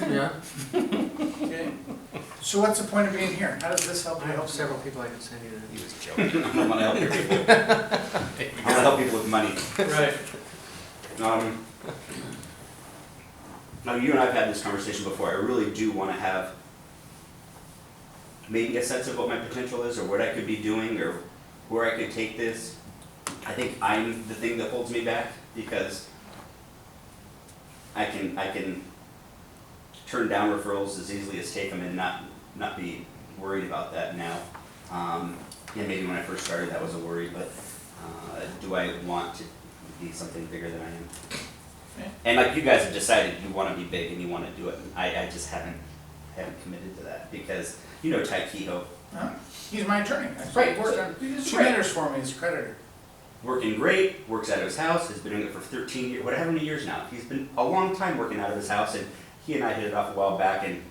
Yeah. Okay. So what's the point of being here? How does this help I you? have several people I can send you He was joking. I want to help people. I want to help people with money. Right. Now, you and I have had this conversation before. I really do want to have maybe a sense of what my potential is, or what I could be doing, or where I could take this. I think I'm the thing that holds me back, because I can turn down referrals as easily as take them, and not be worried about that now. And maybe when I first started that was a worry, but do I want to be something bigger than I am? Okay. And like you guys have decided you want to be big and you want to do it, and I just haven't committed to that, because you know Ty Kehoe, Huh? He's my attorney. Right. He worked on two Right. matters for me as creditor. working great, works out of his house, has been doing it for 13 years, whatever many years now. He's been a long time working out of his house, and he and I hit it off a while back, and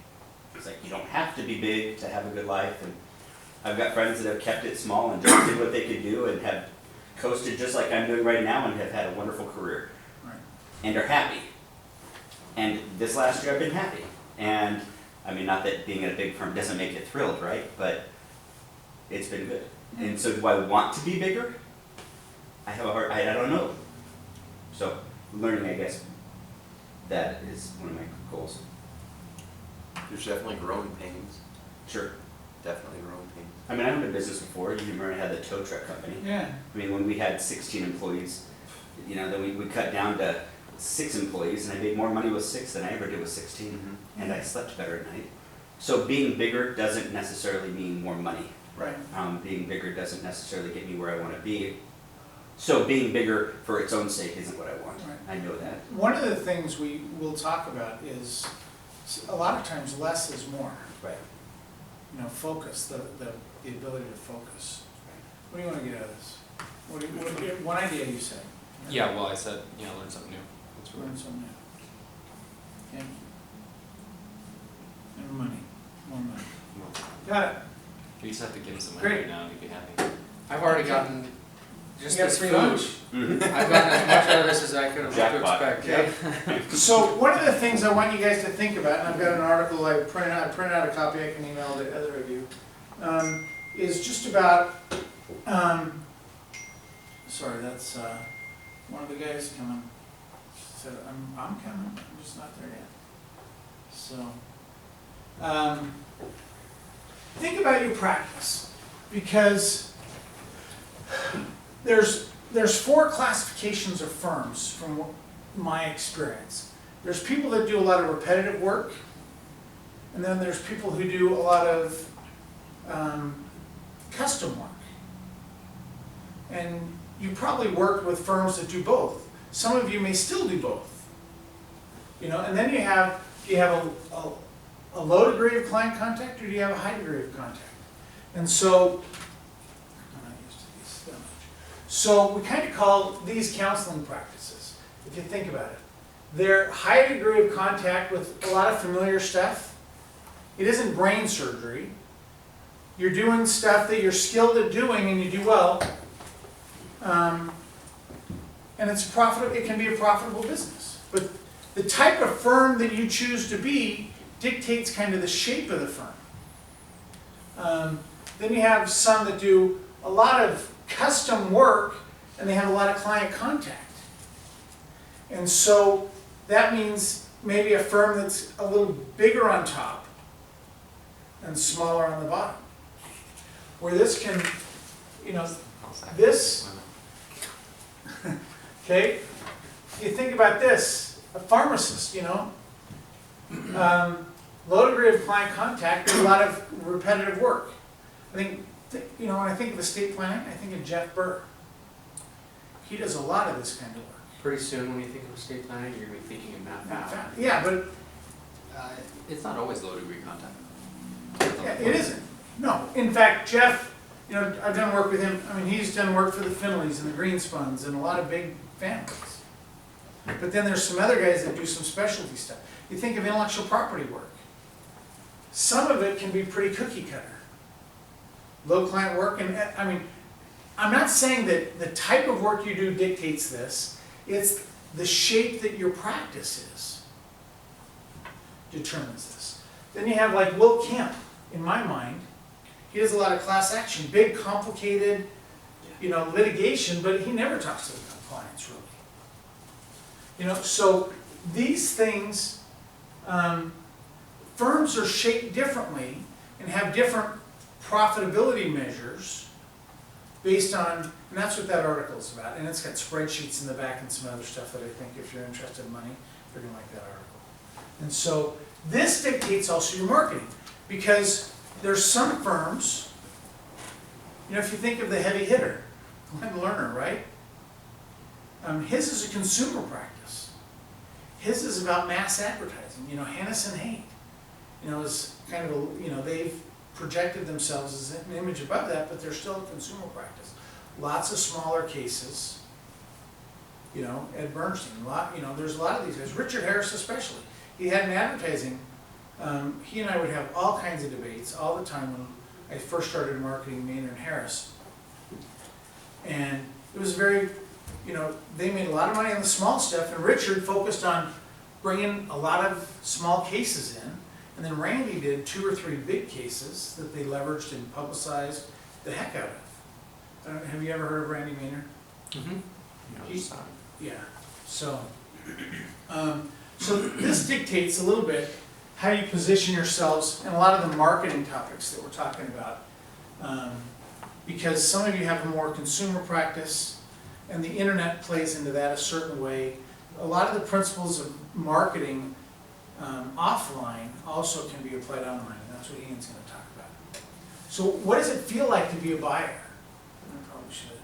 he's like, you don't have to be big to have a good life. And I've got friends that have kept it small and just did what they could do and have coasted just like I'm doing right now and have had a wonderful career. Right. And are happy. And this last year I've been happy. And I mean, not that being at a big firm doesn't make you thrilled, right? But it's been good. And so do I want to be bigger? I have a hard, I don't know. So learning, I guess, that is one of my goals. There's definitely growing pains. Sure. Definitely growing pains. I mean, I owned a business before. You remember I had the tow truck company. Yeah. I mean, when we had 16 employees, you know, then we cut down to 6 employees, and I made more money with 6 than I ever did with 16, and I slept better at night. So being bigger doesn't necessarily mean more money. Right. Being bigger doesn't necessarily get me where I want to be. So being bigger for its own sake isn't what I want. Right. I know that. One of the things we will talk about is a lot of times less is more. Right. You know, focus, the ability to focus. What do you want to get out of this? One idea you said. Yeah, well, I said, learn something new. That's Learn something new. Okay. And money, more money. Got it. You just have to give him some money Great. right now and you'd be happy. I've already gotten just You got this free food. lunch. I've gotten as much out of this as I could have Jackpot. to expect. So one of the things I want you guys to think about, and I've got an article I printed out a copy I can email to other of you, is just about, sorry, that's one of the guys coming. Said, I'm coming, I'm just not there yet. So, think about your practice, because there's 4 classifications of firms from my experience. There's people that do a lot of repetitive work, and then there's people who do a lot of custom work. And you probably work with firms that do both. Some of you may still do both. And then you have a low degree of client contact, or do you have a high degree of contact? And so, I'm not used to these that much. So we kind of call these counseling practices, if you think about it. They're high degree of contact with a lot of familiar stuff. It isn't brain surgery. You're doing stuff that you're skilled at doing and you do well. And it's profitable. It can be a profitable business. But the type of firm that you choose to be dictates kind of the shape of the firm. Then you have some that do a lot of custom work and they have a lot of client contact. And so that means maybe a firm that's a little bigger on top and smaller on the bottom. Where this can, this, okay, you think about this, a pharmacist, low degree of client contact, there's a lot of repetitive work. I think, when I think of estate planning, I think of Jeff Burr. He does a lot of this kind of work. Pretty soon when you think of estate planning, you're going to be thinking of math. Yeah, but It's not always low degree contact. it isn't. No, in fact, Jeff, I've done work with him. I mean, he's done work for the Finleys and the Greenspuns and a lot of big families. But then there's some other guys that do some specialty stuff. You think of intellectual property work. Some of it can be pretty cookie cutter. Low client work, and I mean, I'm not saying that the type of work you do dictates this. It's the shape that your practice is. determines this. Then you have like Will Kemp, in my mind. He does a lot of class action, big, complicated, litigation, but he never talks to the clients really. So these things, firms are shaped differently and have different profitability measures based on, and that's what that article is about. And it's got spreadsheets in the back and some other stuff that I think if you're interested in money, you're gonna like that article. And so this dictates also your marketing, because there's some firms, if you think of the heavy hitter, Glenn Lerner, right? His is a consumer practice. His is about mass advertising. Hennessy and Haight, is kind of they've projected themselves as an image above that, but they're still a consumer practice. Lots of smaller cases. Ed Bernstein, there's a lot of these guys. Richard Harris especially. He had an advertising. He and I would have all kinds of debates all the time when I first started marketing Maynard and Harris. And it was very, they made a lot of money on the small stuff, and Richard focused on bringing a lot of small cases in, and then Randy did 2 or 3 big cases that they leveraged and publicized the heck out of. Have you ever heard of Randy Maynard? Mm-hmm. Yeah. So this dictates a little bit how you position yourselves in a lot of the marketing topics that we're talking about. Because some of you have a more consumer practice, and the internet plays into that a certain way. A lot of the principles of marketing offline also can be applied online, and that's what Ian's going to talk about. So what does it feel like to be a buyer? I probably should.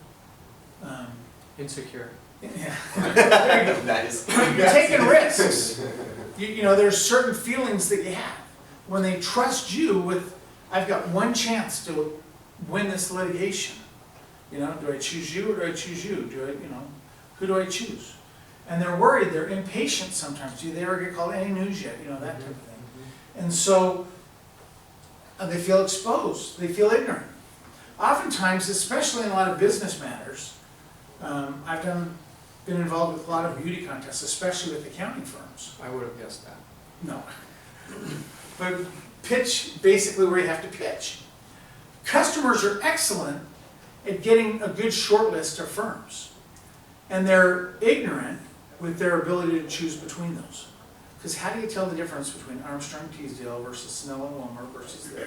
Insecure. Yeah. There you go. Nice. You're taking risks. There's certain feelings that you have when they trust you with, I've got one chance to win this litigation. Do I choose you or do I choose you? Who do I choose? And they're worried, they're impatient sometimes. Do they ever get called any news yet? That type of thing. And so they feel exposed, they feel ignorant. Oftentimes, especially in a lot of business matters, I've been involved with a lot of beauty contests, especially with accounting firms. I would have guessed that. No. But pitch, basically where you have to pitch. Customers are excellent at getting a good short list of firms. And they're ignorant with their ability to choose between those. Because how do you tell the difference between Armstrong Teasdale versus Snell and Wilmer versus the...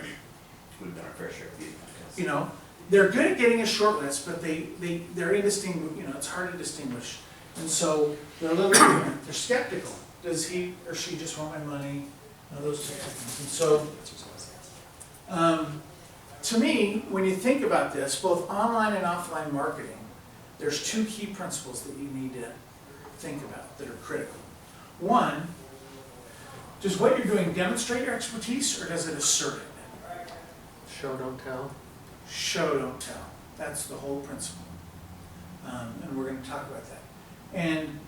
We've done our fair share of beauty contests. They're good at getting a short list, but they're indistinguishable, it's hard to distinguish. And so they're a little ignorant, they're skeptical. Does he or she just want my money? Those types of things. And so, to me, when you think about this, both online and offline marketing, there's 2 key principles that you need to think about that are critical. One, does what you're doing demonstrate your expertise, or does it assert it? Show, don't tell. Show, don't tell. That's the whole principle. And we're going to talk about that. And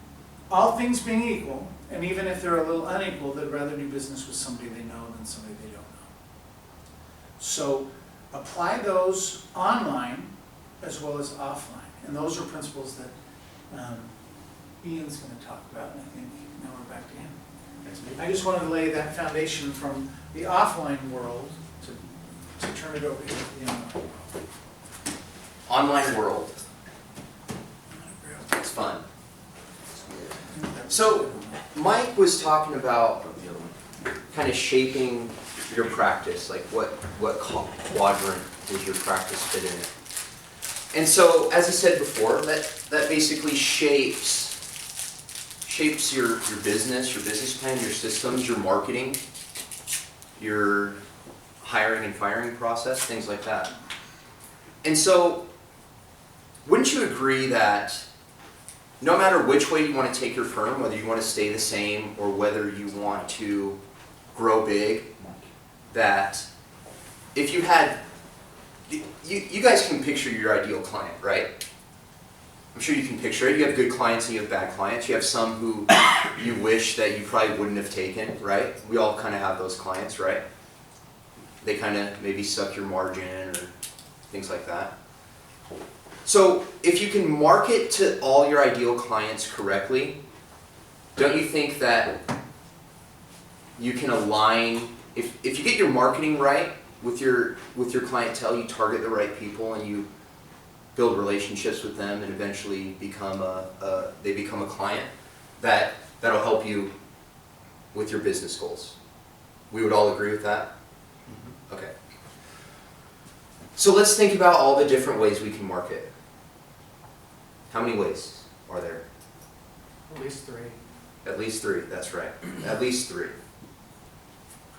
all things being equal, and even if they're a little unequal, they'd rather do business with somebody they know than somebody they don't know. So apply those online as well as offline. And those are principles that Ian's going to talk about, and I think now we're back to him. I just wanted to lay that foundation from the offline world to turn it over to the online world. Online world. It's fun. So Mike was talking about kind of shaping your practice, like what quadrant does your practice fit in? And so, as I said before, that basically shapes your business plan, your systems, your marketing, your hiring and firing process, things like that. And so, wouldn't you agree that no matter which way you want to take your firm, whether you want to stay the same or whether you want to grow big, that if you had, you guys can picture your ideal client, right? I'm sure you can picture it. You have good clients and you have bad clients. You have some who you wish that you probably wouldn't have taken, right? We all kind of have those clients, right? They kind of maybe suck your margin or things like that. So if you can market to all your ideal clients correctly, don't you think that you can align, if you get your marketing right with your clientele, you target the right people and you build relationships with them and eventually they become a client, that'll help you with your business goals. We would all agree with that? Okay. So let's think about all the different ways we can market. How many ways are there? At least 3. At least 3, that's right. At least 3.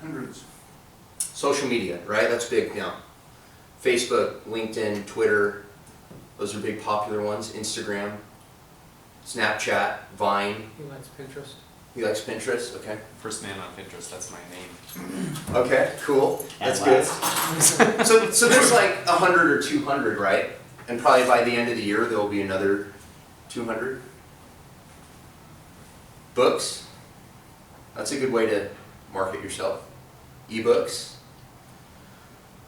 Hundreds. Social media, right? That's big now. Facebook, LinkedIn, Twitter, those are big popular ones. Instagram, Snapchat, Vine. He likes Pinterest. He likes Pinterest, okay. First man on Pinterest, that's my name. Okay, cool. And That's good. last. So there's like 100 or 200, right? And probably by the end of the year, there will be another 200. Books. That's a good way to market yourself. Ebooks.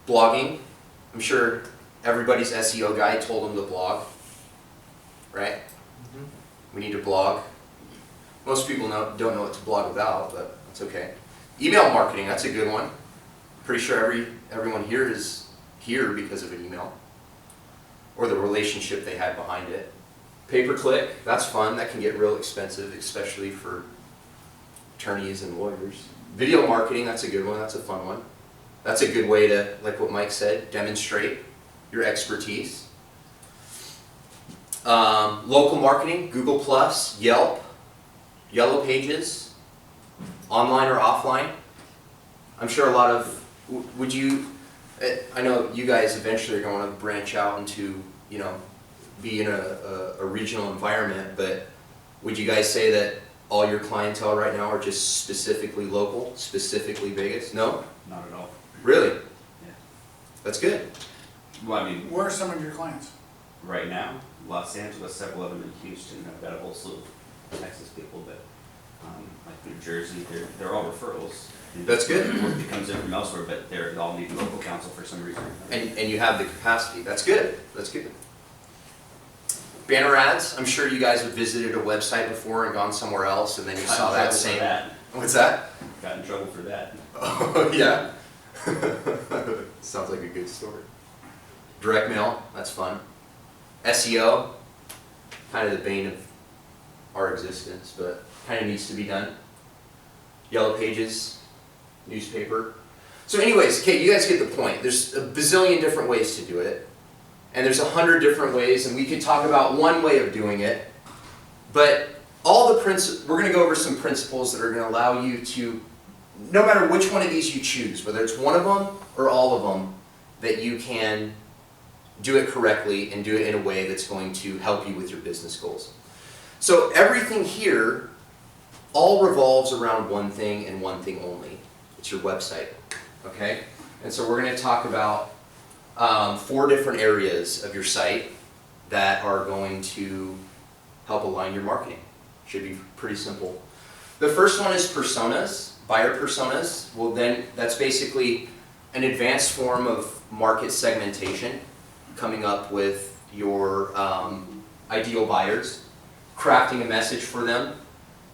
Blogging. I'm sure everybody's SEO guy told them to blog, right? We need to blog. Most people don't know what to blog about, but that's okay. Email marketing, that's a good one. Pretty sure everyone here is here because of an email or the relationship they had behind it. Pay-per-click, that's fun. That can get real expensive, especially for attorneys and lawyers. Video marketing, that's a good one. That's a fun one. That's a good way to, like what Mike said, demonstrate your expertise. Local marketing, Google+, Yelp, Yellow Pages, online or offline. I'm sure a lot of, would you, I know you guys eventually are going to branch out into, be in a regional environment, but would you guys say that all your clientele right now are just specifically local, specifically Vegas? No? Not at all. Really? Yeah. That's good. Well, I mean, Where are some of your clients? right now, Los Angeles, several of them in Houston. I've got a whole slew of Texas people, but like New Jersey, they're all referrals. That's good. Work that comes in from elsewhere, but they all need local counsel for some reason. And you have the capacity. That's good. That's good. Banner ads. I'm sure you guys have visited a website before and gone somewhere else, and then you saw that same. What's that? Got in trouble for that. Oh yeah. Sounds like a good story. Direct mail. That's fun. SEO. Kind of the bane of our existence, but kind of needs to be done. Yellow Pages. Newspaper. So anyways, okay, you guys get the point. There's a bazillion different ways to do it. And there's 100 different ways, and we could talk about one way of doing it. But we're going to go over some principles that are going to allow you to, no matter which one of these you choose, whether it's one of them or all of them, that you can do it correctly and do it in a way that's going to help you with your business goals. So everything here all revolves around one thing and one thing only. It's your website, okay? And so we're going to talk about 4 different areas of your site that are going to help align your marketing. Should be pretty simple. The first one is personas, buyer personas. Well, then that's basically an advanced form of market segmentation, coming up with your ideal buyers, crafting a message for them,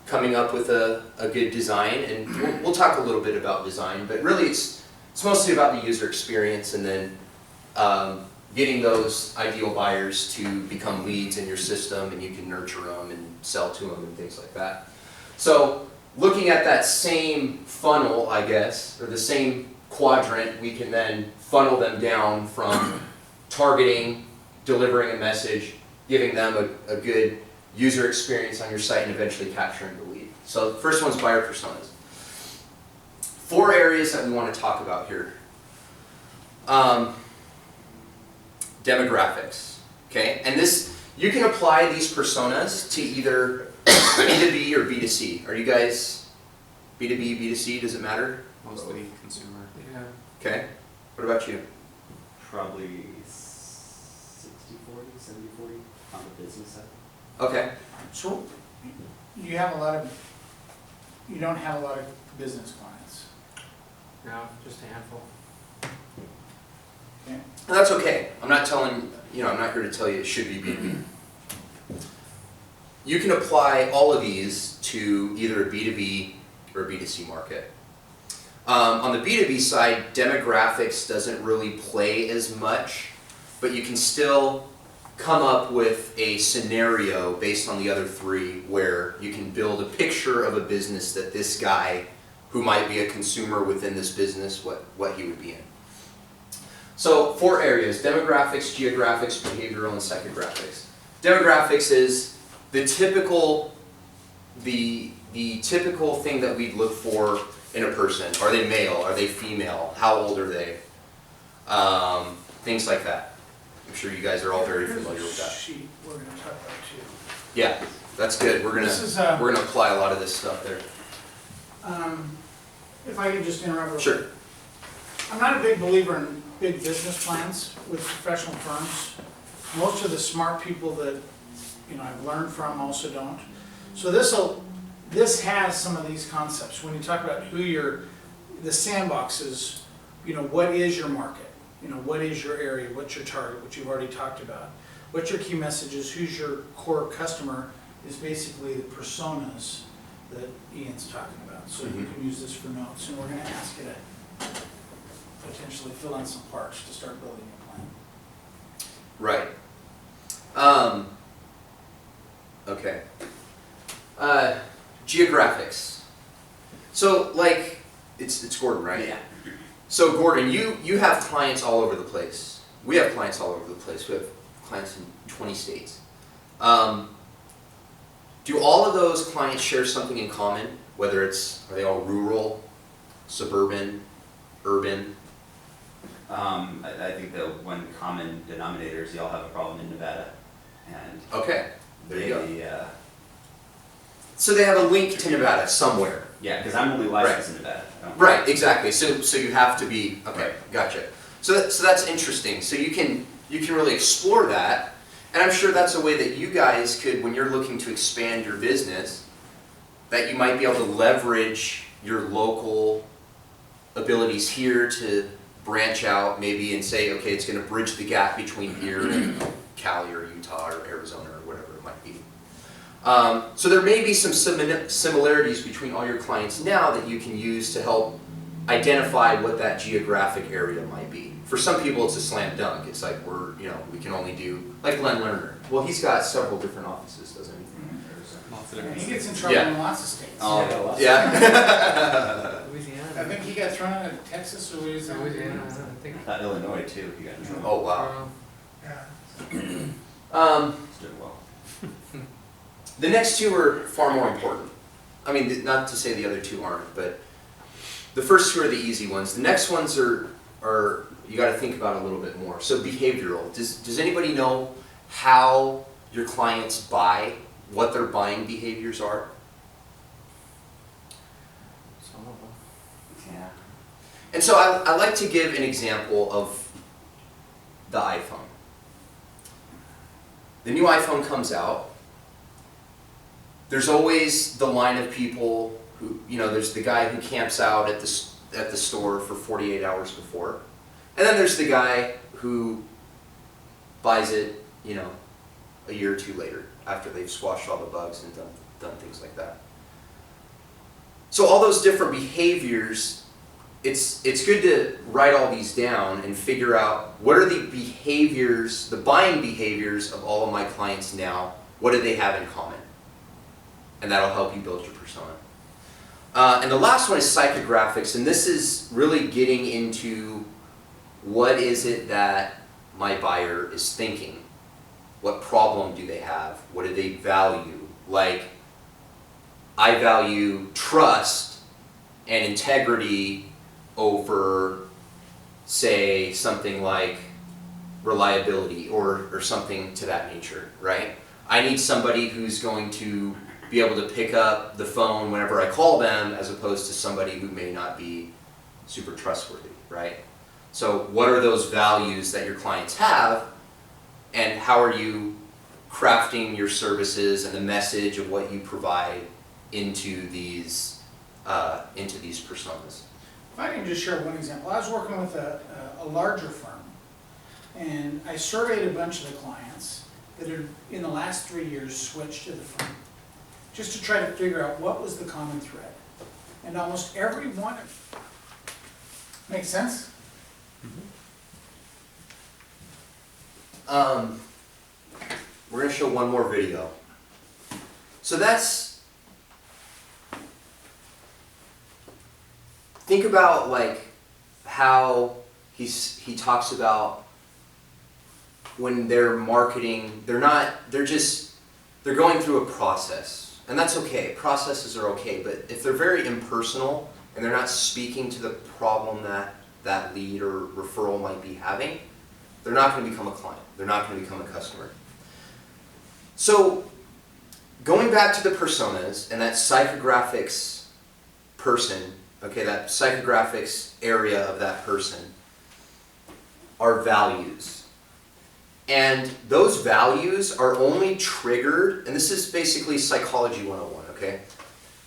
coming up with a good design, and we'll talk a little bit about design, but really it's mostly about the user experience and then getting those ideal buyers to become leads in your system, and you can nurture them and sell to them and things like that. So looking at that same funnel, I guess, or the same quadrant, we can then funnel them down from targeting, delivering a message, giving them a good user experience on your site, and eventually capturing the lead. So the first one's buyer personas. 4 areas that we want to talk about here. Demographics, okay? And you can apply these personas to either B2B or B2C. Are you guys B2B, B2C, does it matter? Mostly consumer. Yeah. Okay, what about you? Probably 60-40, 70-40 on the business side. Okay, So you don't have a lot of business clients. No, just a handful. Okay. and that's okay. I'm not here to tell you it should be B2B. You can apply all of these to either a B2B or a B2C market. On the B2B side, demographics doesn't really play as much, but you can still come up with a scenario based on the other three where you can build a picture of a business that this guy, who might be a consumer within this business, what he would be in. So 4 areas: demographics, geographics, behavioral, and psychographics. Demographics is the typical thing that we'd look for in a person. Are they male? Are they female? How old are they? Things like that. I'm sure you guys are all very familiar with that. Here's a sheet we're gonna talk about too. Yeah, that's good. We're This is, gonna apply a lot of this stuff there. If I could just interrupt real quick. Sure. I'm not a big believer in big business plans with professional firms. Most of the smart people that, I've learned from also don't. So this has some of these concepts. When you talk about the sandbox is, what is your market? What is your area? What's your target? What you've already talked about. What's your key messages? Who's your core customer? Is basically the personas that Ian's talking about. So you can use this for notes, and we're gonna ask you to potentially fill in some parts to start building your plan. Right. Okay. Geographics. So, like, it's Gordon, right? Yeah. So, Gordon, you have clients all over the place. We have clients all over the place. We have clients in 20 states. Do all of those clients share something in common? Whether are they all rural, suburban, urban? I think the one common denominator is y'all have a problem in Nevada, and Okay, there you go. they, So they have a link to Nevada somewhere. yeah, because I'm only licensed in Nevada. I don't- Right, exactly. So you have to be, okay, Right. gotcha. So that's interesting. So you can really explore that, and I'm sure that's a way that you guys could, when you're looking to expand your business, that you might be able to leverage your local abilities here to branch out maybe and say, okay, it's going to bridge the gap between here and Cali or Utah or Arizona or whatever it might be. So there may be some similarities between all your clients now that you can use to help identify what that geographic area might be. For some people, it's a slam dunk. It's like we can only do, like Len Lerner. Well, he's got several different offices, doesn't he? Lots of And different he gets in states. trouble Yeah. in lots of states. Oh, yeah. I Louisiana. think he got thrown out of Texas or Louisiana. Louisiana, I think. I thought Illinois too, you got in trouble. Oh, wow. Yeah. It's doing well. The next two are far more important. I mean, not to say the other two aren't, but the first two are the easy ones. The next ones are you got to think about a little bit more. So behavioral. Does anybody know how your clients buy, what their buying behaviors are? Some of them. Yeah. And so I like to give an example of the iPhone. The new iPhone comes out. There's always the line of people who, there's the guy who camps out at the store for 48 hours before. And then there's the guy who buys it, a year or two later after they've squashed all the bugs and done things like that. So all those different behaviors, it's good to write all these down and figure out what are the behaviors, the buying behaviors of all of my clients now, what do they have in common? And that'll help you build your persona. And the last one is psychographics, and this is really getting into what is it that my buyer is thinking? What problem do they have? What do they value? Like, I value trust and integrity over, say, something like reliability or something to that nature, right? I need somebody who's going to be able to pick up the phone whenever I call them as opposed to somebody who may not be super trustworthy, right? So what are those values that your clients have, and how are you crafting your services and the message of what you provide into these personas? If I can just share one example, I was working with a larger firm, and I surveyed a bunch of the clients that had, in the last 3 years, switched to the firm, just to try to figure out what was the common thread. And almost every one of Make sense? We're gonna show one more video. So that's, think about like how he talks about when they're marketing, they're going through a process. And that's okay, processes are okay, but if they're very impersonal and they're not speaking to the problem that that lead or referral might be having, they're not going to become a client. They're not going to become a customer. So, going back to the personas and that psychographics person, okay, that psychographics area of that person are values. And those values are only triggered, and this is basically psychology 101, okay?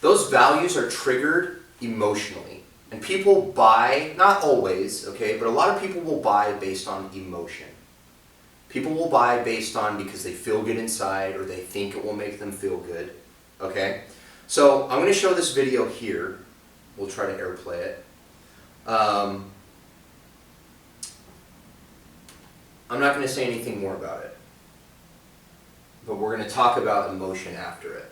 Those values are triggered emotionally. And people buy, not always, okay, but a lot of people will buy based on emotion. People will buy based on because they feel good inside or they think it will make them feel good, okay? So I'm going to show this video here. We'll try to airplay it. I'm not going to say anything more about it, but we're going to talk about emotion after it.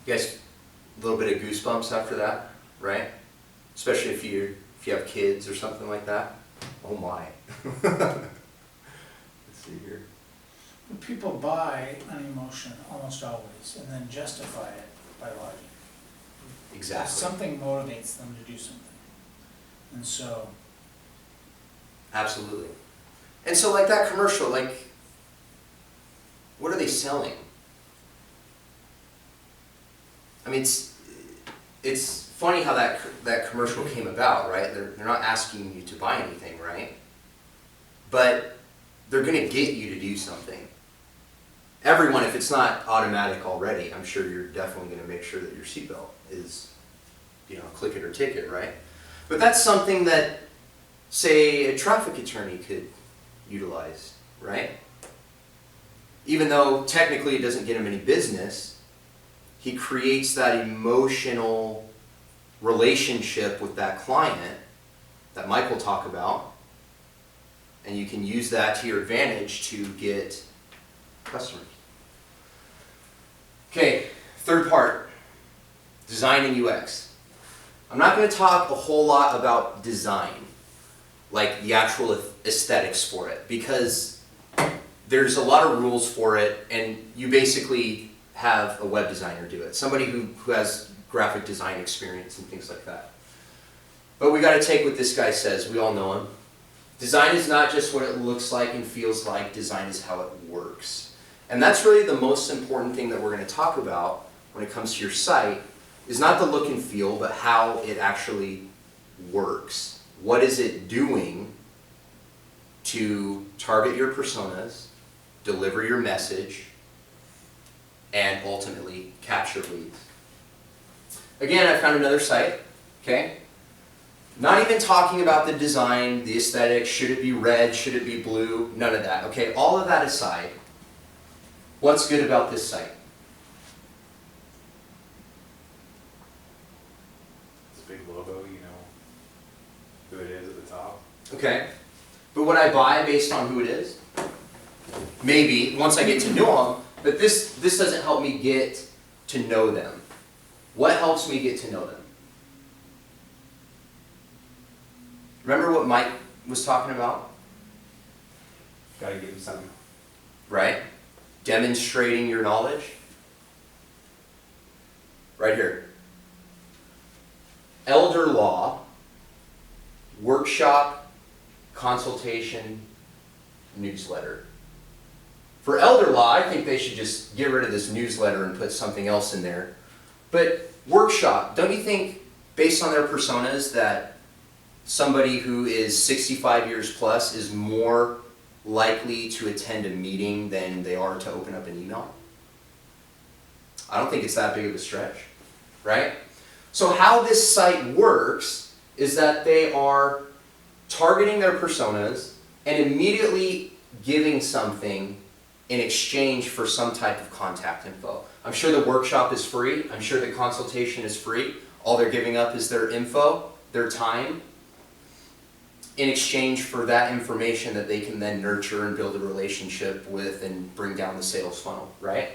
You guys, a little bit of goosebumps after that, right? Especially if you have kids or something like that. Oh my. Let's see here. People buy an emotion almost always and then justify it by logic. Exactly. Something motivates them to do something. And so, Absolutely. And so like that commercial, like, what are they selling? I mean, it's funny how that commercial came about, right? They're not asking you to buy anything, right? But they're going to get you to do something. Everyone, if it's not automatic already, I'm sure you're definitely going to make sure that your seatbelt is, click it or ticket, right? But that's something that, say, a traffic attorney could utilize, right? Even though technically it doesn't get him any business, he creates that emotional relationship with that client that Mike will talk about, and you can use that to your advantage to get customers. Okay, third part, design and UX. I'm not going to talk a whole lot about design, like the actual aesthetics for it, because there's a lot of rules for it, and you basically have a web designer do it. Somebody who has graphic design experience and things like that. But we got to take what this guy says. We all know him. Design is not just what it looks like and feels like. Design is how it works. And that's really the most important thing that we're going to talk about when it comes to your site, is not the look and feel, but how it actually works. What is it doing to target your personas, deliver your message, and ultimately capture leads. Again, I found another site. Okay? Not even talking about the design, the aesthetic, should it be red, should it be blue, none of that. Okay, all of that aside, what's good about this site? It's a big logo, you know who it is at the top. Okay? But would I buy based on who it is? Maybe, once I get to know them, but this doesn't help me get to know them. What helps me get to know them? Remember what Mike was talking about? Gotta give him something. Right? Demonstrating your knowledge. Right here. Elder law, workshop, consultation, newsletter. For elder law, I think they should just get rid of this newsletter and put something else in there. But workshop, don't you think, based on their personas, that somebody who is 65 years plus is more likely to attend a meeting than they are to open up an email? I don't think it's that big of a stretch, right? So how this site works is that they are targeting their personas and immediately giving something in exchange for some type of contact info. I'm sure the workshop is free. I'm sure the consultation is free. All they're giving up is their info, their time, in exchange for that information that they can then nurture and build a relationship with and bring down the sales funnel, right?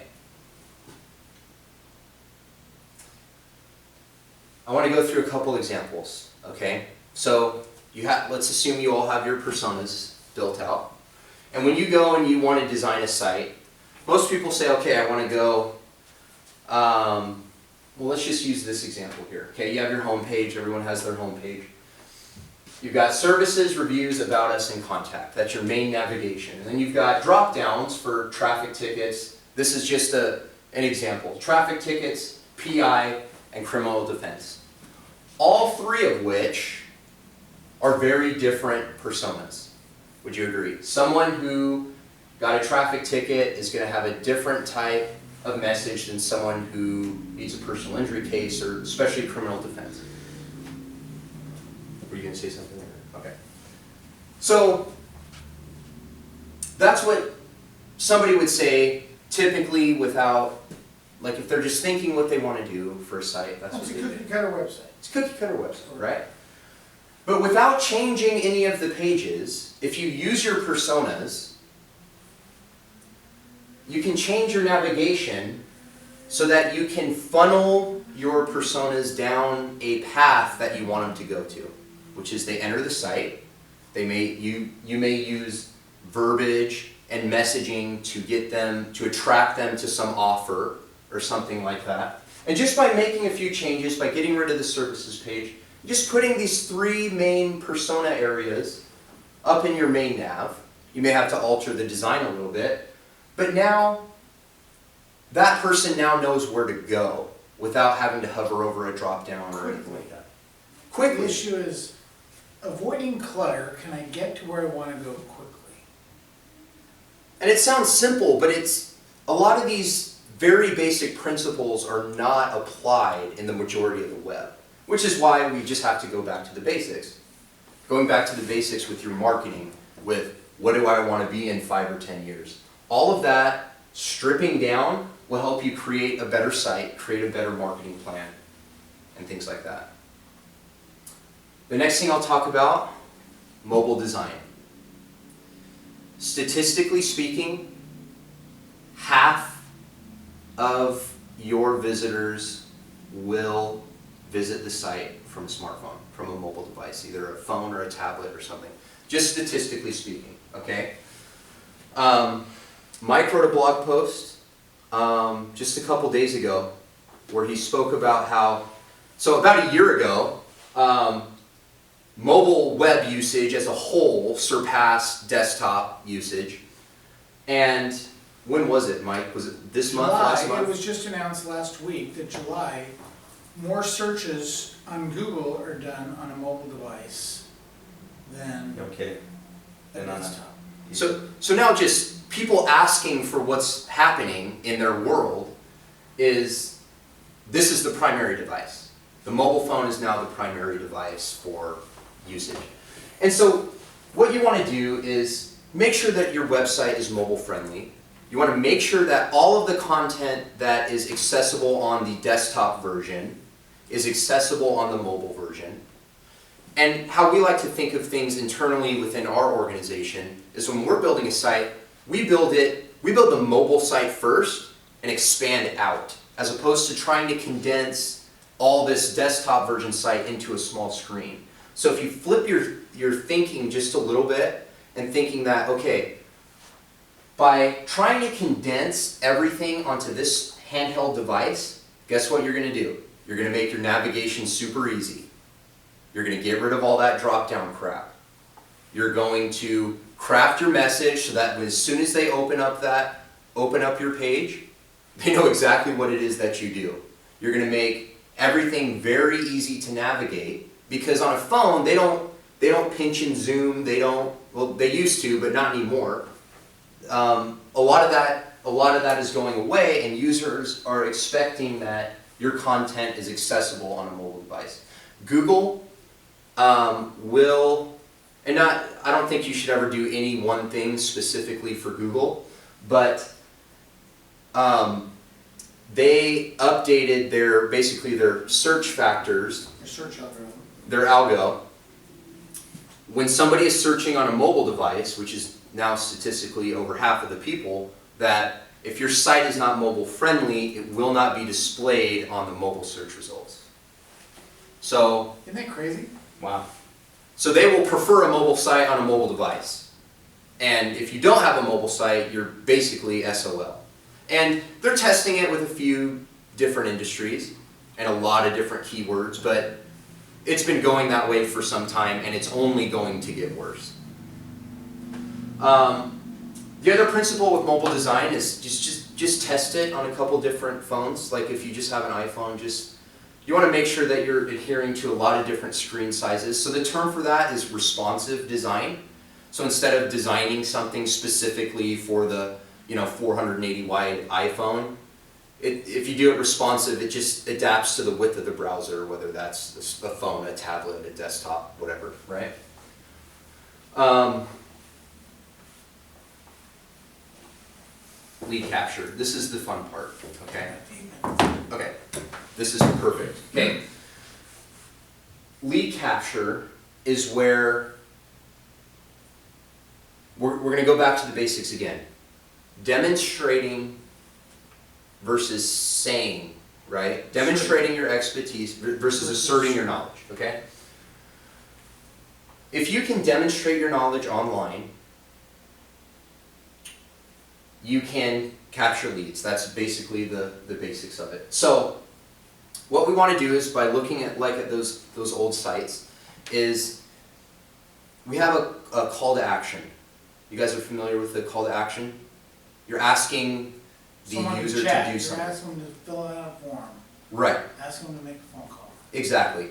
I want to go through a couple examples, okay? So let's assume you all have your personas built out. And when you go and you want to design a site, most people say, okay, I want to go, well, let's just use this example here. Okay, you have your home page, everyone has their home page. You've got services, reviews, about us, and contact. That's your main navigation. And then you've got drop downs for traffic tickets. This is just an example. Traffic tickets, PI, and criminal defense. All three of which are very different personas. Would you agree? Someone who got a traffic ticket is going to have a different type of message than someone who needs a personal injury case, or especially criminal defense. Were you going to say something there? Okay. So that's what somebody would say typically without, like if they're just thinking what they want to do for a site, that's what It's a they do. cookie cutter website. It's a cookie cutter website, right? But without changing any of the pages, if you use your personas, you can change your navigation so that you can funnel your personas down a path that you want them to go to, which is they enter the site. You may use verbiage and messaging to get them, to attract them to some offer or something like that. And just by making a few changes, by getting rid of the services page, just putting these three main persona areas up in your main nav. You may have to alter the design a little bit, but now that person now knows where to go without having to hover over a drop down or anything like that. The Quickly. issue is avoiding clutter. Can I get to where I want to go quickly? And it sounds simple, but it's a lot of these very basic principles are not applied in the majority of the web, which is why we just have to go back to the basics. Going back to the basics with your marketing, with what do I want to be in 5 or 10 years. All of that, stripping down, will help you create a better site, create a better marketing plan, and things like that. The next thing I'll talk about, mobile design. Statistically speaking, half of your visitors will visit the site from a smartphone, from a mobile device, either a phone or a tablet or something. Just statistically speaking, okay? Mike wrote a blog post just a couple days ago where he spoke about how, so about a year ago, mobile web usage as a whole surpassed desktop usage. And when was it, Mike? Was it this month, last month? It was just announced last week that July, more searches on Google are done on a mobile device than Okay. a Then on a- desktop. So now just people asking for what's happening in their world is, this is the primary device. The mobile phone is now the primary device for usage. And so what you want to do is make sure that your website is mobile friendly. You want to make sure that all of the content that is accessible on the desktop version is accessible on the mobile version. And how we like to think of things internally within our organization is when we're building a site, we build the mobile site first and expand out, as opposed to trying to condense all this desktop version site into a small screen. So if you flip your thinking just a little bit and thinking that, okay, by trying to condense everything onto this handheld device, guess what you're going to do? You're going to make your navigation super easy. You're going to get rid of all that drop-down crap. You're going to craft your message so that as soon as they open up your page, they know exactly what it is that you do. You're going to make everything very easy to navigate, because on a phone they don't pinch and zoom. Well, they used to, but not anymore. A lot of that is going away, and users are expecting that your content is accessible on a mobile device. Google will, and I don't think you should ever do any one thing specifically for Google, but they updated their search factors, Your search algorithm. their algo. When somebody is searching on a mobile device, which is now statistically over half of the people, that if your site is not mobile friendly, it will not be displayed on the mobile search results. So, Isn't that crazy? Wow. so they will prefer a mobile site on a mobile device. And if you don't have a mobile site, you're basically SOL. And they're testing it with a few different industries and a lot of different keywords, but it's been going that way for some time, and it's only going to get worse. The other principle with mobile design is just test it on a couple different phones. Like if you just have an iPhone, you want to make sure that you're adhering to a lot of different screen sizes. So the term for that is responsive design. So instead of designing something specifically for the 480 wide iPhone, if you do it responsive, it just adapts to the width of the browser, whether that's a phone, a tablet, a desktop, whatever, right? Lead capture. This is the fun part, okay? Okay, this is perfect. Okay. Lead capture is where we're going to go back to the basics again. Demonstrating versus saying, right? Demonstrating your expertise versus asserting your knowledge, okay? If you can demonstrate your knowledge online, you can capture leads. That's basically the basics of it. So what we want to do is, by looking at those old sites, is we have a call to action. You guys are familiar with the call to action? You're asking the user to do something. You're asking them to fill out a form. Right. Asking them to make a phone call. Exactly.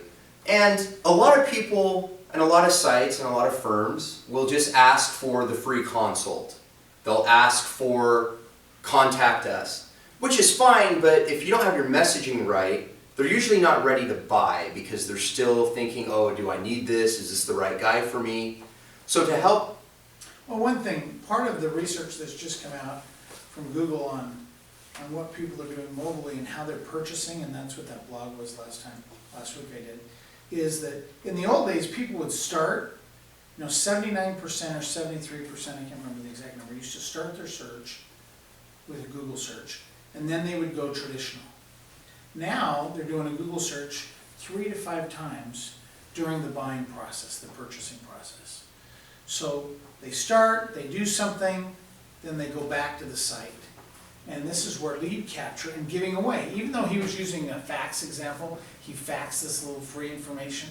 And a lot of people and a lot of sites and a lot of firms will just ask for the free consult. They'll ask for contact us, which is fine, but if you don't have your messaging right, they're usually not ready to buy because they're still thinking, oh, do I need this? Is this the right guy for me? So to help... Well, one thing, part of the research that's just come out from Google on what people are doing mobily and how they're purchasing, and that's what that blog was last week I did, is that in the old days, people would start, 79% or 73%, I can't remember the exact number, used to start their search with a Google search, and then they would go traditional. Now, they're doing a Google search 3 to 5 times during the buying process, the purchasing process. So they start, they do something, then they go back to the site. And this is where lead capture and giving away, even though he was using a fax example, he faxed this little free information.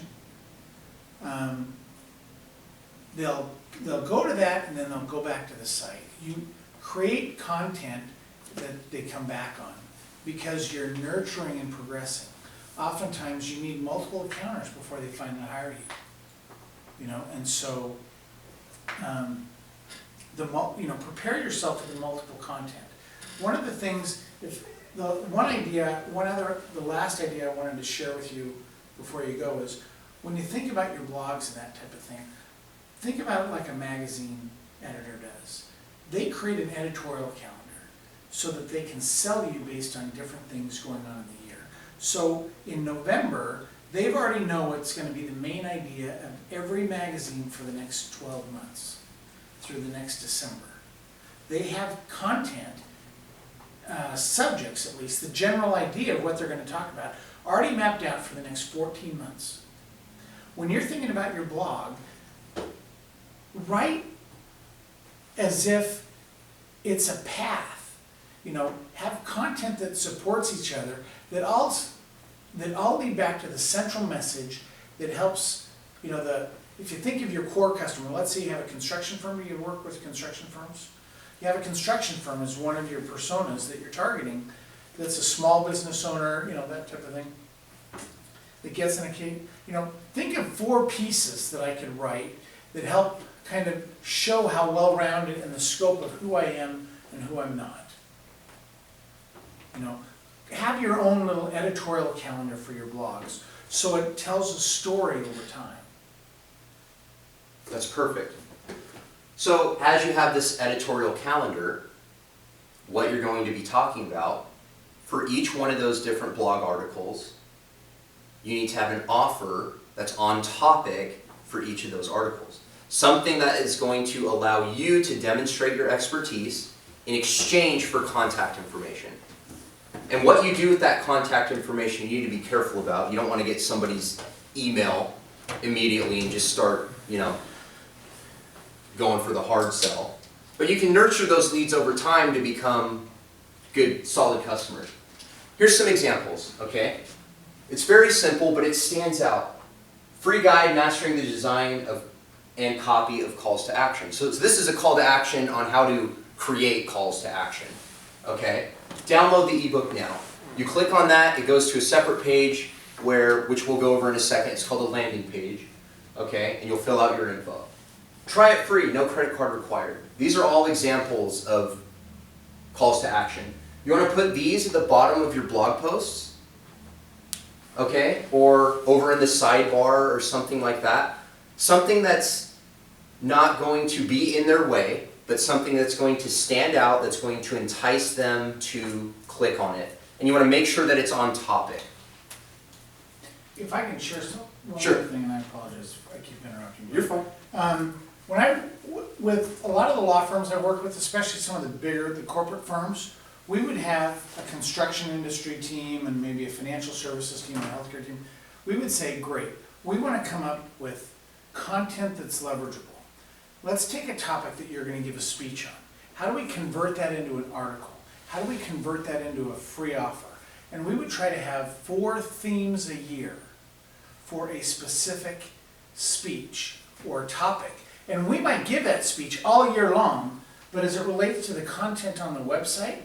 They'll go to that and then they'll go back to the site. You create content that they come back on because you're nurturing and progressing. Oftentimes you need multiple encounters before they finally hire you. And so prepare yourself for the multiple content. One of the things, the last idea I wanted to share with you before you go is, when you think about your blogs and that type of thing, think about it like a magazine editor does. They create an editorial calendar so that they can sell you based on different things going on in the year. So in November, they've already know what's going to be the main idea of every magazine for the next 12 months through the next December. They have content, subjects at least, the general idea of what they're going to talk about, already mapped out for the next 14 months. When you're thinking about your blog, write as if it's a path. You know, have content that supports each other, that all lead back to the central message that helps, you know, if you think of your core customer, let's say you have a construction firm, you work with construction firms. You have a construction firm as one of your personas that you're targeting, that's a small business owner, you know, that type of thing, that gets in a key, you know, think of 4 pieces that I could write that help kind of show how well-rounded and the scope of who I am and who I'm not. You know, have your own little editorial calendar for your blogs so it tells a story over time. That's perfect. So as you have this editorial calendar, what you're going to be talking about, for each one of those different blog articles, you need to have an offer that's on topic for each of those articles. Something that is going to allow you to demonstrate your expertise in exchange for contact information. And what you do with that contact information, you need to be careful about. You don't want to get somebody's email immediately and just start, you know, going for the hard sell. But you can nurture those leads over time to become good, solid customers. Here's some examples, okay? It's very simple, but it stands out. Free guide, mastering the design of and copy of calls to action. So this is a call to action on how to create calls to action, okay? Download the ebook now. You click on that, it goes to a separate page which we'll go over in a second. It's called a landing page, okay? And you'll fill out your info. Try it free, no credit card required. These are all examples of calls to action. You want to put these at the bottom of your blog posts, okay? Or over in the sidebar or something like that. Something that's not going to be in their way, but something that's going to stand out, that's going to entice them to click on it. And you want to make sure that it's on topic. If I can share one Sure. other thing, and I apologize if I keep interrupting you. You're fine. With a lot of the law firms I've worked with, especially some of the corporate firms, we would have a construction industry team and maybe a financial services team and a healthcare team. We would say, great, we want to come up with content that's leverageable. Let's take a topic that you're going to give a speech on. How do we convert that into an article? How do we convert that into a free offer? And we would try to have 4 themes a year for a specific speech or topic. And we might give that speech all year long, but as it relates to the content on the website,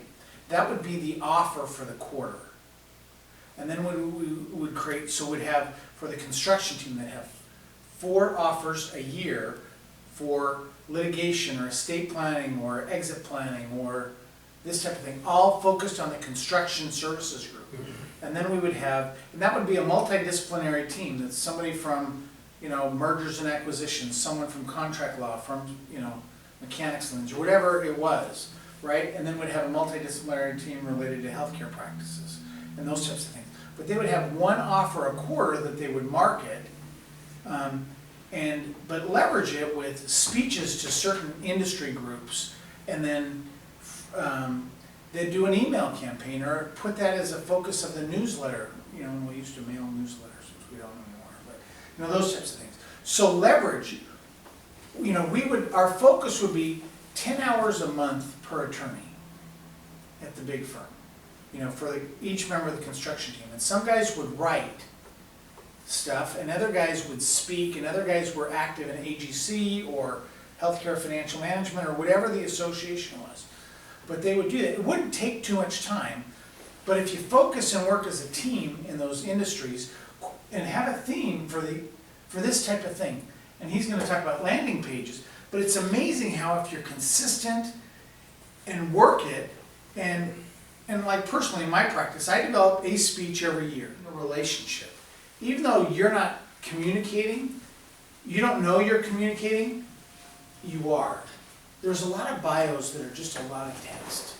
that would be the offer for the quarter. And then we would create, so we'd have, for the construction team, that have 4 offers a year for litigation or estate planning or exit planning or this type of thing, all focused on the construction services group. And then we would have, and that would be a multidisciplinary team. That's somebody from, you know, mergers and acquisitions, someone from contract law, from, you know, mechanics liens, or whatever it was, right? And then we'd have a multidisciplinary team related to healthcare practices and those types of things. But they would have 1 offer a quarter that they would market, but leverage it with speeches to certain industry groups, and then they'd do an email campaign or put that as a focus of the newsletter. You know, and we used to mail newsletters, which we don't anymore, but you know, those types of things. So leverage, you know, our focus would be 10 hours a month per attorney at the big firm, you know, for each member of the construction team. And some guys would write stuff, and other guys would speak, and other guys were active in AGC or healthcare financial management or whatever the association was. But they would do that. It wouldn't take too much time, but if you focus and work as a team in those industries and have a theme for this type of thing, and he's going to talk about landing pages, but it's amazing how if you're consistent and work it, and like personally in my practice, I develop a speech every year, a relationship. even though you're not communicating, you don't know you're communicating, you are. There's a lot of bios that are just a lot of text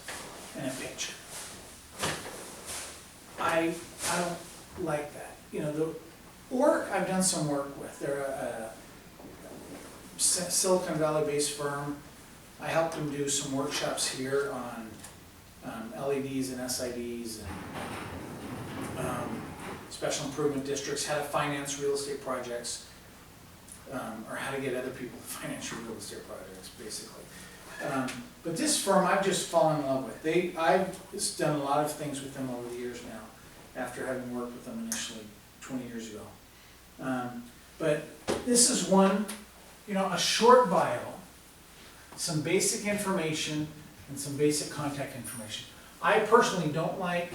and a picture. I don't like that. You know, the org I've done some work with, they're a Silicon Valley based firm. I helped them do some workshops here on LEDs and SIDs and special improvement districts, how to finance real estate projects, or how to get other people to finance your real estate projects, basically. But this firm I've just fallen in love with. I've done a lot of things with them over the years now, after having worked with them initially 20 years ago. But this is one, you know, a short bio, some basic information, and some basic contact information. I personally don't like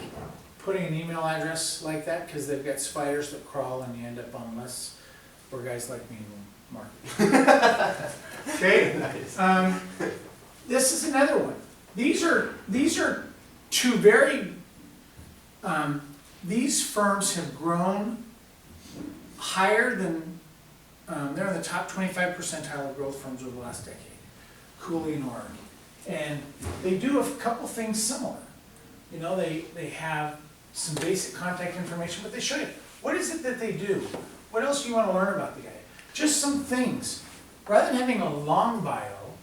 putting an email address like that because they've got spiders that crawl and you end up on lists for guys like me and Mark. Okay? This is another one. These are two very, these firms have grown higher than, they're in the top 25 percentile of growth firms over the last decade. Cooley and Oregon. And they do a couple things similar. You know, they have some basic contact information, but they show you, what is it that they do? What else do you want to learn about the guy? Just some things. Rather than having a long bio,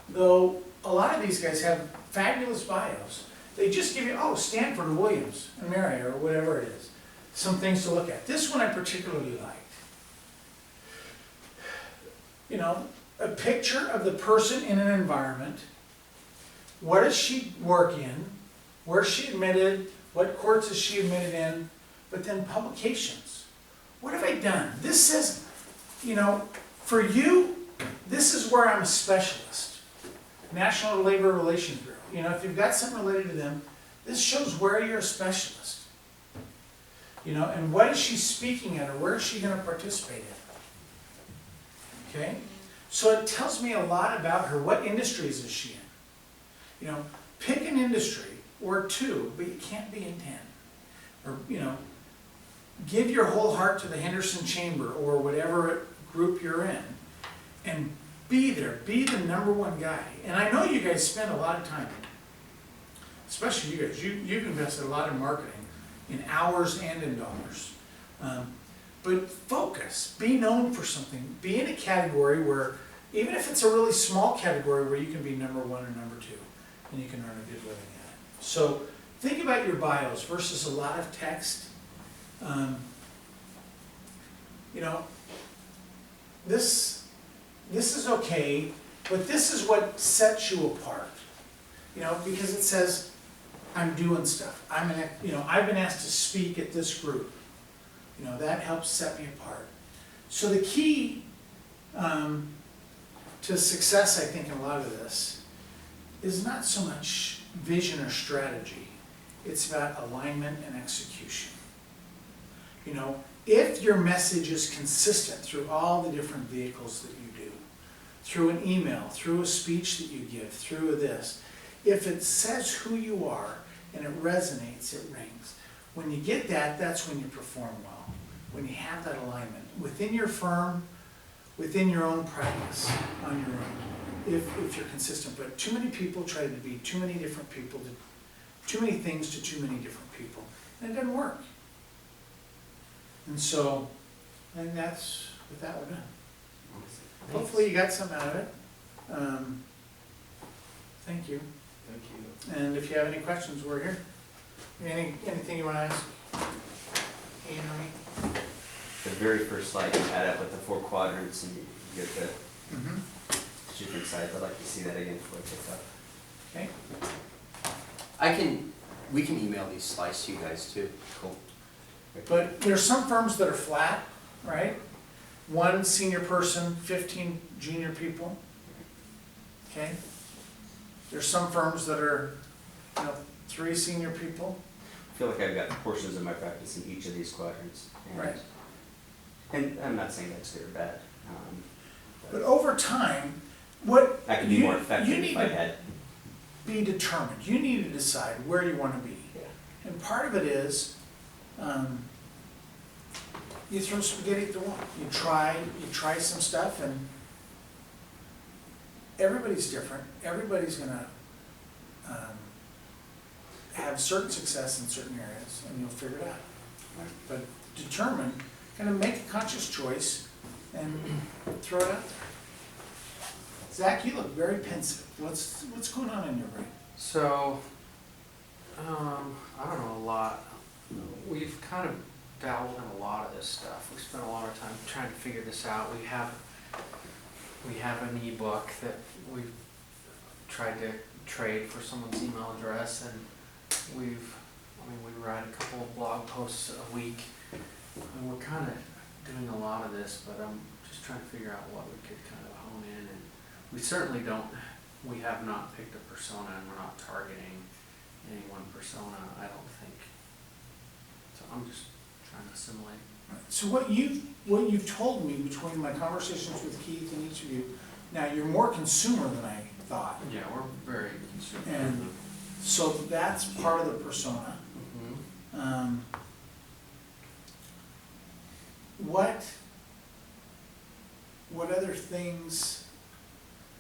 though a lot of these guys have fabulous bios, they just give you, oh, Stanford or Williams and Mary or whatever it is. Some things to look at. This one I particularly liked. You know, a picture of the person in an environment. What does she work in? Where's she admitted? What courts is she admitted in? But then publications. What have I done? This says, you know, for you, this is where I'm a specialist. National Labor Relations Bureau. You know, if you've got something related to them, this shows where you're a specialist. You know, and what is she speaking at or where is she going to participate in? Okay? So it tells me a lot about her. What industries is she in? You know, pick an industry or two, but you can't be in 10. Or, you know, give your whole heart to the Henderson Chamber or whatever group you're in and be there. Be the #1 guy. And I know you guys spend a lot of time, especially you guys. You've invested a lot in marketing, in hours and in dollars. But focus. Be known for something. Be in a category where, even if it's a really small category where you can be #1 or #2, and you can earn a good living at it. So think about your bios versus a lot of text. You know, this is okay, but this is what sets you apart. You know, because it says, I'm doing stuff. I've been asked to speak at this group. You know, that helps set me apart. So the key to success, I think, in a lot of this is not so much vision or strategy. It's about alignment and execution. You know, if your message is consistent through all the different vehicles that you do, through an email, through a speech that you give, through this, if it says who you are and it resonates, it rings. When you get that, that's when you perform well. When you have that alignment within your firm, within your own practice, on your own, if you're consistent. But too many people try to be too many different people, too many things to too many different people, and it doesn't work. And so, I think that's, with that, we're done. Hopefully you got something out of it. Thank you. Thank you. And if you have any questions, we're here. Anything you want to ask? Ian or me? The very first slide you had up with the 4 quadrants and you get the Mm-hmm. different sides, I'd like to see that again before I pick up. Okay. We can email these slides to you guys too. Cool. But there's some firms that are flat, right? 1 senior person, 15 junior people. Okay? There's some firms that are, 3 senior people. I feel like I've got portions of my practice in each of these quadrants. And, Right. And I'm not saying that's good or bad. But over time, what I could be more effective you need if I to had. be determined. You need to decide where you want to be. Yeah. And part of it is, you throw spaghetti at the wall. You try some stuff, and everybody's different. Everybody's gonna have certain success in certain areas, and you'll figure it out. But determine, kind of make a conscious choice and throw it out there. Zach, you look very pensive. What's going on in your brain? So, I don't know, a lot. We've kind of dabbled in a lot of this stuff. We spent a lot of time trying to figure this out. We have an ebook that we've tried to trade for someone's email address, and we write a couple of blog posts a week, and we're kind of doing a lot of this, but I'm just trying to figure out what we could kind of hone in, and we have not picked a persona, and we're not targeting any one persona, I don't think. So I'm just trying to assimilate. So what you've told me between my conversations with Keith and each of you, now you're more consumer than I thought. Yeah, we're very consumer. And so that's part of the persona. Mhm. What other things,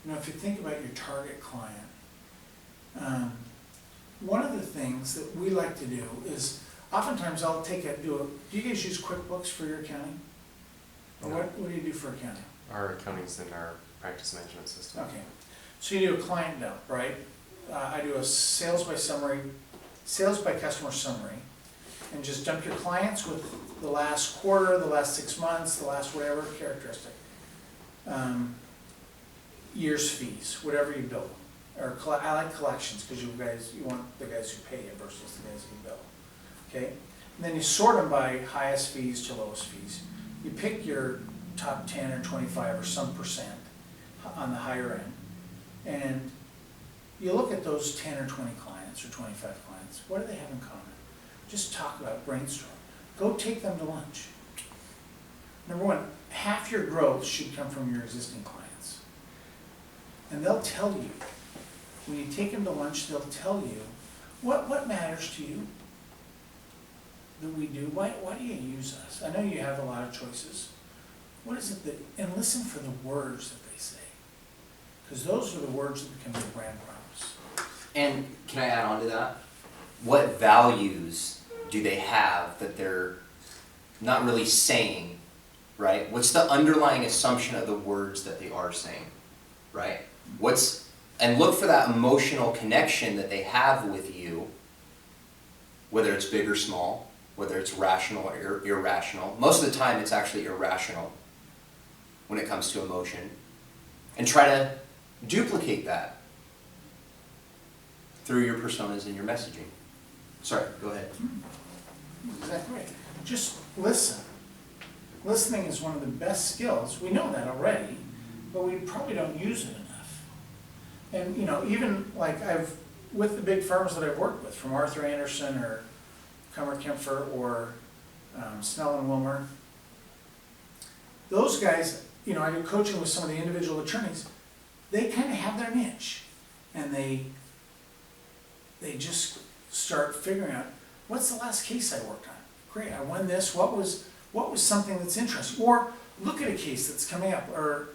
if you think about your target client, one of the things that we like to do is, oftentimes I'll do you guys use QuickBooks for your accounting? Or No. what do you do for accounting? Our accounting's in our practice management system. Okay, so you do a client dump, right? I do a sales by customer summary, and just dump your clients with the last quarter, the last 6 months, the last whatever characteristic. Year's fees, whatever you bill, or I like collections, because you want the guys who pay you versus the guys who bill, okay? And then you sort them by highest fees to lowest fees. You pick your top 10 or 25 or some percent on the higher end, and you look at those 10 or 20 clients or 25 clients, what do they have in common? Just talk about, brainstorm. Go take them to lunch. Number one, half your growth should come from your existing clients. And they'll tell you, when you take them to lunch, they'll tell you, what matters to you that we do? Why do you use us? I know you have a lot of choices. What is it that, and listen for the words that they say. Because those are the words that become your brand promise. And can I add on to that? What values do they have that they're not really saying, right? What's the underlying assumption of the words that they are saying, right? And look for that emotional connection that they have with you, whether it's big or small, whether it's rational or irrational. Most of the time it's actually irrational when it comes to emotion. And try to duplicate that through your personas and your messaging. Sorry, go ahead. Exactly right. Just listen. Listening is one of the best skills. We know that already, but we probably don't use it enough. And even like with the big firms that I've worked with, from Arthur Anderson or Kummer Kempfer or Snell and Wilmer, those guys, I do coaching with some of the individual attorneys. They kind of have their niche, and they just start figuring out, what's the last case I worked on? Great, I won this. What was something that's interesting? Or look at a case that's coming up, or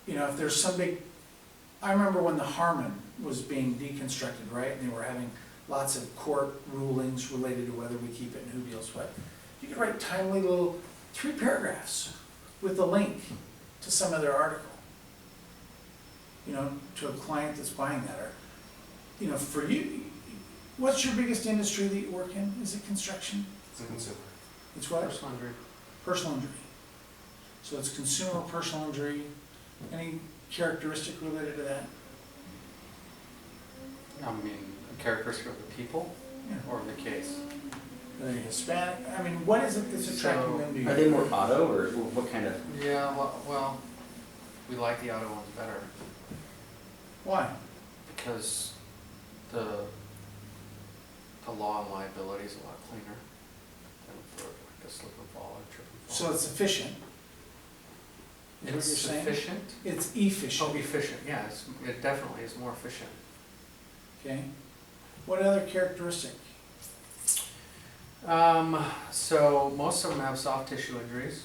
if there's some big. I remember when the Harmon was being deconstructed, right? And they were having lots of court rulings related to whether we keep it and who deals what. You could write timely little 3 paragraphs with a link to some other article, to a client that's buying that. Or, for you, what's your biggest industry that you work in? Is it construction? It's a consumer. It's what? Personal injury. Personal injury. So it's consumer personal injury. Any characteristic related to that? I mean, a characteristic of the people Yeah. or the case? Are they Hispanic? I mean, what is it that's attracting them to you? Are they more auto, or what kind of? Yeah, well, we like the auto ones better Why? because the law and liability is a lot cleaner than for like a slip and fall or trip and fall. So it's efficient. Is what you're It's saying? efficient. It's Oh, efficient, efficient, yeah, it definitely is more efficient. okay? What other characteristic? So most of them have soft tissue injuries.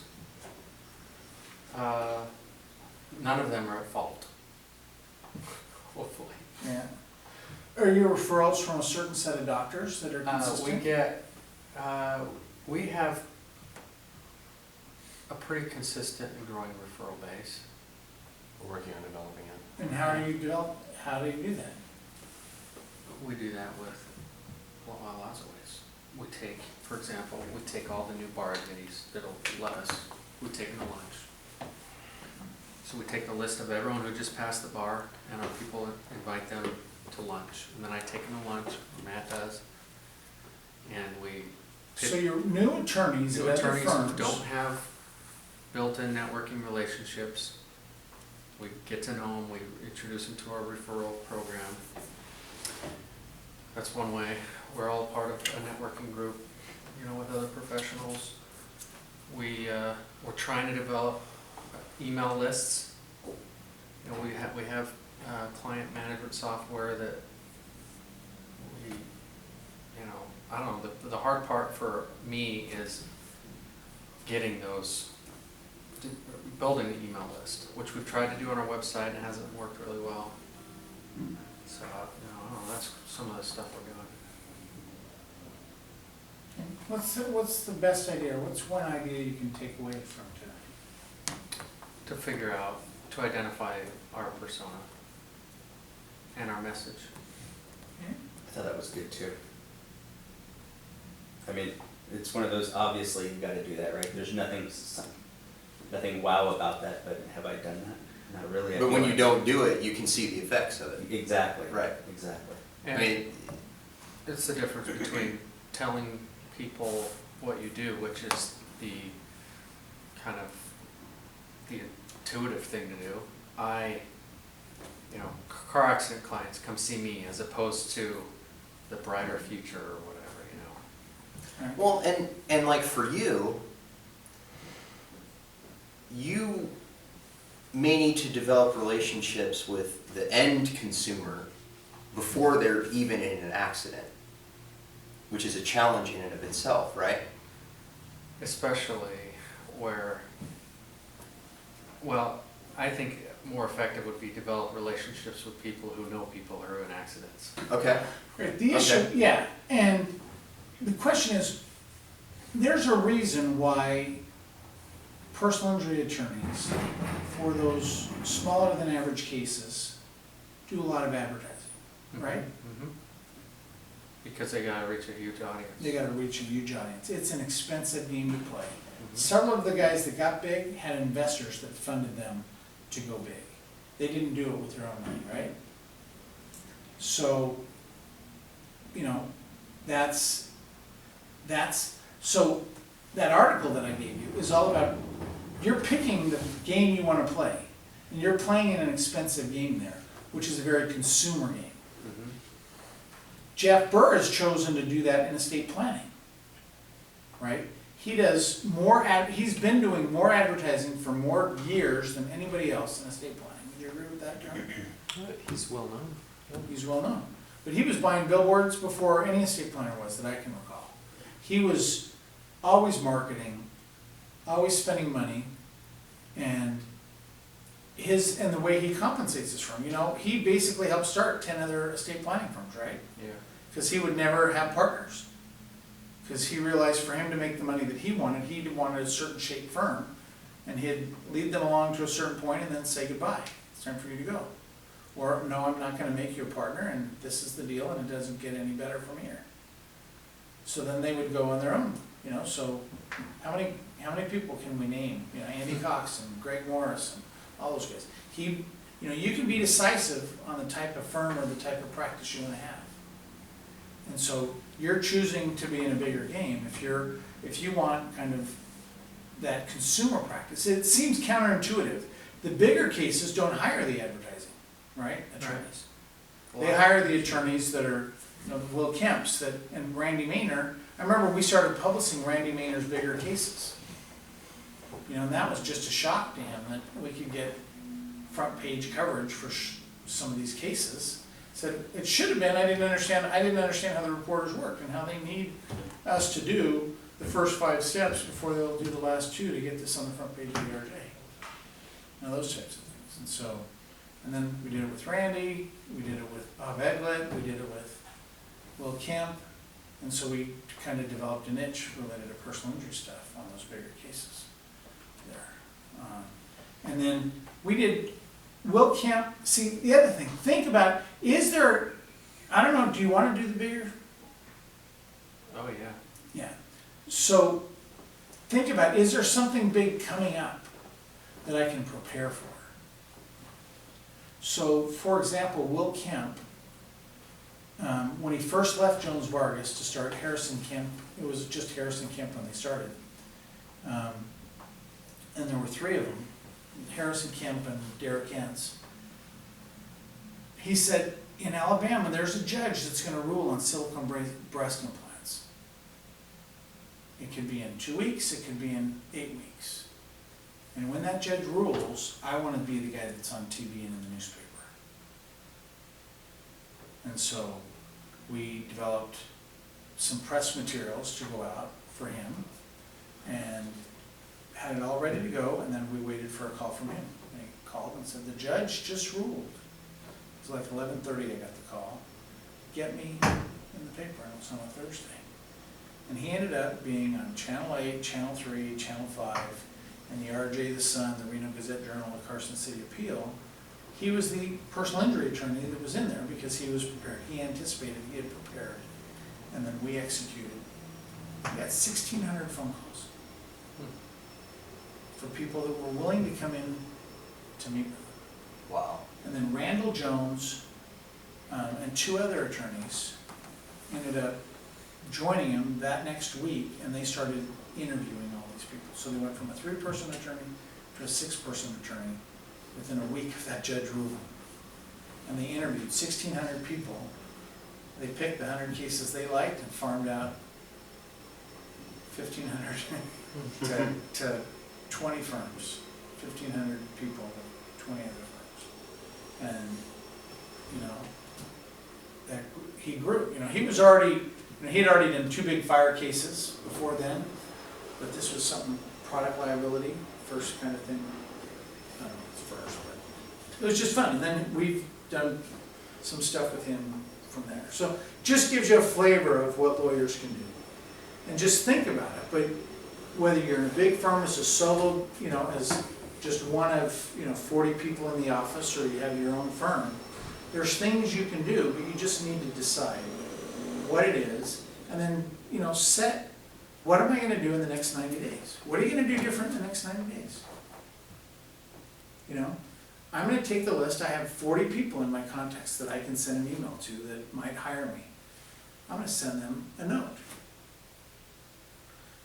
None of them are at fault. Hopefully. Yeah. Are your referrals from a certain set of doctors that are We consistent? we have a pretty consistent and growing referral base. We're working on developing it. And how do you do that? We do that with, well, lots of ways. We take, for example, we take all the new bar admittees that'll let us, we take them to lunch. So we take the list of everyone who just passed the bar, and our people invite them to lunch. And then I take them to lunch, or Matt does, and we So your new attorneys new at other attorneys who firms. don't have built-in networking relationships. We get to know them, we introduce them to our referral program. That's one way. We're all part of a networking group, you know, with other professionals. We're trying to develop email lists. You know, we have client management software that we, you know, I don't know, the hard part for me is getting those, building the email list, which we've tried to do on our website and it hasn't worked really well. So, you know, I don't know, that's some of the stuff we're doing. What's the best idea? What's one idea you can take away from tonight? To figure out, to identify our persona and our message. I thought that was good too. I mean, it's one of those, obviously you gotta do that, right? There's nothing wow about that, but have I done that? Not really. I But feel when you like- don't do it, you can see the effects of it. Exactly. Right. Exactly. I And mean, it's the difference between telling people what you do, which is the kind of the intuitive thing to do. You know, car accident clients come see me as opposed to the brighter future or whatever, you know. well, and like for you, you may need to develop relationships with the end consumer before they're even in an accident, which is a challenge in and of itself, right? Especially where, well, I think more effective would be develop relationships with people who know people who are in accidents. Okay. Right, the issue, yeah, and the question is, there's a reason why personal injury attorneys, for those smaller than average cases, do a lot of advertising, right? Mhm. Because they gotta reach a huge audience. They gotta reach a huge audience. It's an expensive game to play. Mhm. Several of the guys that got big had investors that funded them to go big. They didn't do it with their own money, right? So, you know, so that article that I gave you is all about, you're picking the game you wanna play, and you're playing in an expensive game there, which is a very consumer game. Mhm. Jeff Burr has chosen to do that in estate planning, right? He does more, he's been doing more advertising for more years than anybody else in estate planning. Would you agree with that, John? He's well known. He's well known. But he was buying billboards before any estate planner was that I can recall. He was always marketing, always spending money, and the way he compensates his firm, you know, he basically helped start 10 other estate planning firms, right? Yeah. Because he would never have partners. Because he realized for him to make the money that he wanted a certain shaped firm, and he'd lead them along to a certain point and then say goodbye. It's time for you to go. Or, no, I'm not gonna make you a partner, and this is the deal, and it doesn't get any better from here. So then they would go on their own, you know, so how many people can we name? You know, Andy Cox and Greg Morris and all those guys. You know, you can be decisive on the type of firm or the type of practice you wanna have. And so you're choosing to be in a bigger game if you want kind of that consumer practice. It seems counterintuitive. The bigger cases don't hire the advertising, right? Attorneys. They hire the attorneys that are, you know, the Will Kemps and Randy Maynard. I remember we started publishing Randy Maynard's bigger cases. You know, and that was just a shock to him that we could get front page coverage for some of these cases. Said, it should have been, I didn't understand how the reporters work and how they need us to do the first 5 steps before they'll do the last 2 to get this on the front page of the RJ. Now, those types of things. And so, and then we did it with Randy, we did it with Bob Eglett, we did it with Will Kemp. And so we kind of developed a niche related to personal injury stuff on those bigger cases there. And then we did Will Kemp, see, the other thing, think about, is there, I don't know, do you want to do the bigger? Oh, yeah. Yeah. So think about, is there something big coming up that I can prepare for? So, for example, Will Kemp, when he first left Jones Vargas to start Harrison Kemp, it was just Harrison Kemp when they started. And there were 3 of them, Harrison Kemp and Derek Entz. He said, in Alabama, there's a judge that's going to rule on silicone breast implants. It could be in 2 weeks, it could be in 8 weeks. And when that judge rules, I want to be the guy that's on TV and in the newspaper. And so we developed some press materials to go out for him and had it all ready to go, and then we waited for a call from him. And he called and said, the judge just ruled. It was like 11:30 I got the call. Get me in the paper, and it was on a Thursday. And he ended up being on Channel 8, Channel 3, Channel 5, and the RJ, the Sun, the Reno Gazette-Journal, the Carson City Appeal. He was the personal injury attorney that was in there because he was prepared. He anticipated, he had prepared, and then we executed. We got 1,600 phone calls for people that were willing to come in to meet with him. Wow. And then Randall Jones and 2 other attorneys ended up joining him that next week, and they started interviewing all these people. So they went from a 3-person attorney to a 6-person attorney within a week of that judge ruling. And they interviewed 1,600 people. They picked the 100 cases they liked and farmed out 1,500 to 20 firms, 1,500 people to 20 other firms. And, you know, that he grew. You know, he was already, you know, he had already done 2 big fire cases before then, but this was something, product liability, first kind of thing. I don't know if it's first, but it was just fun. And then we've done some stuff with him from there. So just gives you a flavor of what lawyers can do. And just think about it. But whether you're in a big firm as a solo, you know, as just one of, 40 people in the office, or you have your own firm, there's things you can do, but you just need to decide what it is, and then, set, what am I going to do in the next 90 days? What are you going to do different in the next 90 days? I'm going to take the list. I have 40 people in my contacts that I can send an email to that might hire me. I'm going to send them a note.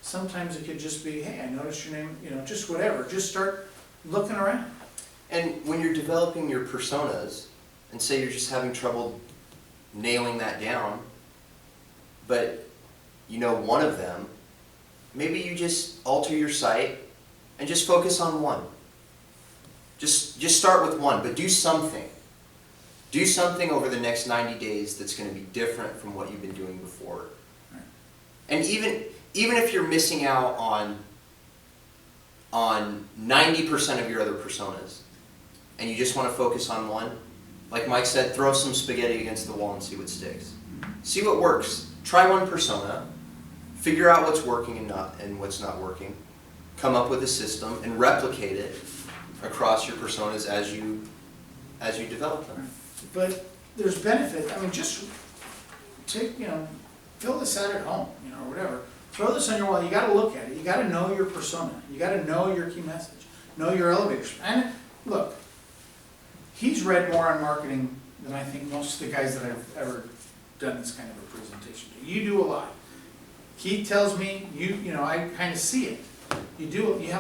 Sometimes it could just be, hey, I noticed your name, just whatever. Just start looking around. And when you're developing your personas, and say you're just having trouble nailing that down, but one of them, maybe you just alter your site and just focus on one. Just start with one, but do something. Do something over the next 90 days that's going to be different from what you've been doing before. Right. And even if you're missing out on 90% of your other personas, and you just want to focus on one, like Mike said, throw some spaghetti against the wall and see what sticks. See what works. Try one persona, figure out what's working and what's not working, come up with a system, and replicate it across your personas as you develop them. But there's benefit. I mean, just take, fill this out at home, or whatever. Throw this on your wall. You got to look at it. You got to know your persona. You got to know your key message. Know your elevators. And look, he's read more on marketing than I think most of the guys that I've ever done this kind of a presentation to. You do a lot. He tells me, I kind of see it. You have